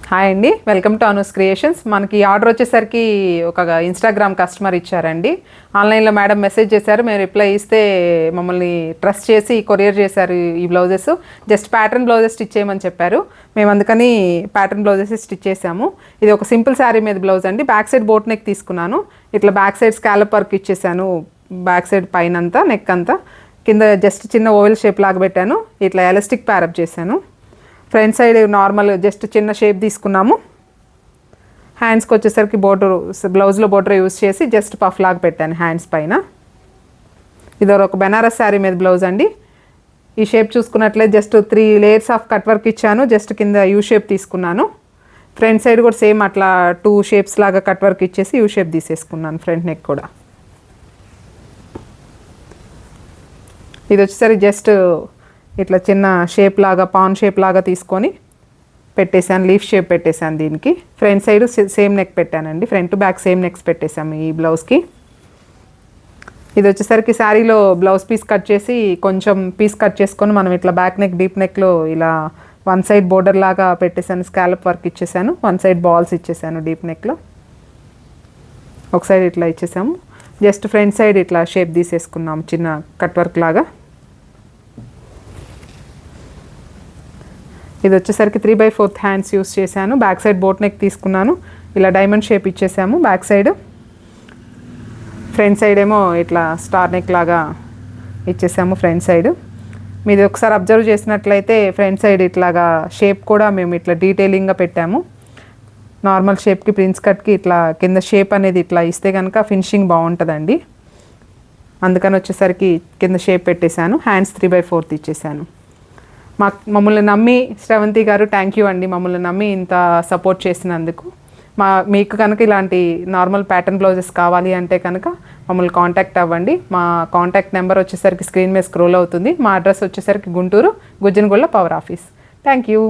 Hi అండి, welcome to Anu's creations. మనకి order వచ్చేసరికి ఒక ఇన్స్టాగ్రామ్ కస్టమర్ ఇచ్చారండి. ఆన్లైన్లో మేడం మెసేజ్ చేశారు, మేము రిప్లై ఇస్తే మమ్మల్ని ట్రస్ట్ చేసి కొరియర్ చేశారు ఈ blouses. Just pattern blouses stitch చేయమని చెప్పారు, మేము అందుకని ప్యాటర్న్ బ్లౌజెస్ స్టిచ్ చేసాము. ఇది ఒక సింపుల్ శారీ మీద బ్లౌజ్ అండి. బ్యాక్ సైడ్ బోట్ నెక్ తీసుకున్నాను, ఇట్లా బ్యాక్ సైడ్ స్కాలప్ వర్క్ ఇచ్చేసాను. బ్యాక్ సైడ్ పైన అంతా నెక్ అంతా, కింద జస్ట్ చిన్న ఓవెల్ షేప్ లాగా పెట్టాను. ఇట్లా ఎలాస్టిక్ ప్యారప్ చేశాను. ఫ్రంట్ సైడ్ నార్మల్ జస్ట్ చిన్న షేప్ తీసుకున్నాము. హ్యాండ్స్కి వచ్చేసరికి బోర్డర్, బ్లౌజ్లో బోర్డర్ యూస్ చేసి జస్ట్ పఫ్ లాగా పెట్టాను హ్యాండ్స్ పైన. ఇది ఒక బెనారస్ శారీ మీద బ్లౌజ్ అండి. ఈ షేప్ చూసుకున్నట్లయితే just 3 layers of cut work ఇచ్చాను. జస్ట్ కింద యూ షేప్ తీసుకున్నాను. ఫ్రంట్ సైడ్ కూడా సేమ్ అట్లా 2 షేప్స్ లాగా కట్ వర్క్ ఇచ్చేసి యూ షేప్ తీసేసుకున్నాను. ఫ్రంట్ నెక్ కూడా ఇది వచ్చేసరికి జస్ట్ ఇట్లా చిన్న షేప్ లాగా, పాన్ షేప్ లాగా తీసుకొని పెట్టేశాను. లీఫ్ షేప్ పెట్టేశాను దీనికి. ఫ్రంట్ సైడ్ సేమ్ నెక్ పెట్టానండి. Front to back same necks పెట్టేశాము ఈ బ్లౌజ్కి. ఇది వచ్చేసరికి శారీలో బ్లౌజ్ పీస్ కట్ చేసి కొంచెం పీస్ కట్ చేసుకొని మనం ఇట్లా బ్యాక్ నెక్ డీప్ నెక్లో ఇలా 1 సైడ్ బోర్డర్ లాగా పెట్టేశాను. స్కాలప్ వర్క్ ఇచ్చేసాను. 1 సైడ్ బాల్స్ ఇచ్చేసాను డీప్ నెక్లో. ఒక సైడ్ ఇట్లా ఇచ్చేసాము. జస్ట్ ఫ్రంట్ సైడ్ ఇట్లా షేప్ తీసేసుకున్నాము చిన్న కట్ వర్క్ లాగా. ఇది వచ్చేసరికి 3/4 హ్యాండ్స్ యూస్ చేశాను. బ్యాక్ సైడ్ బోట్ నెక్ తీసుకున్నాను. ఇలా డైమండ్ షేప్ ఇచ్చేసాము బ్యాక్ సైడ్. ఫ్రంట్ సైడ్ ఏమో ఇట్లా స్టార్ నెక్ లాగా ఇచ్చేసాము ఫ్రంట్ సైడ్. మీది ఒకసారి అబ్జర్వ్ చేసినట్లయితే ఫ్రంట్ సైడ్ ఇట్లాగా షేప్ కూడా మేము ఇట్లా డీటెయిలింగ్గా పెట్టాము. నార్మల్ షేప్కి, ప్రిన్స్ కట్కి ఇట్లా కింద షేప్ అనేది ఇట్లా ఇస్తే కనుక ఫినిషింగ్ బాగుంటుందండి. అందుకని వచ్చేసరికి కింద షేప్ పెట్టేశాను. హ్యాండ్స్ 3/4 ఇచ్చేసాను. మమ్మల్ని నమ్మి శ్రవంతి గారు థ్యాంక్ యూ అండి. మమ్మల్ని నమ్మి ఇంత సపోర్ట్ చేసినందుకు. మీకు కనుక ఇలాంటి నార్మల్ ప్యాటర్న్ బ్లౌజెస్ కావాలి అంటే కనుక మమ్మల్ని కాంటాక్ట్ అవ్వండి. మా కాంటాక్ట్ నెంబర్ వచ్చేసరికి స్క్రీన్ మీద స్క్రోల్ అవుతుంది. మా అడ్రస్ వచ్చేసరికి గుంటూరు గుజ్జనగూడలో పవర్ ఆఫీస్. Thank you.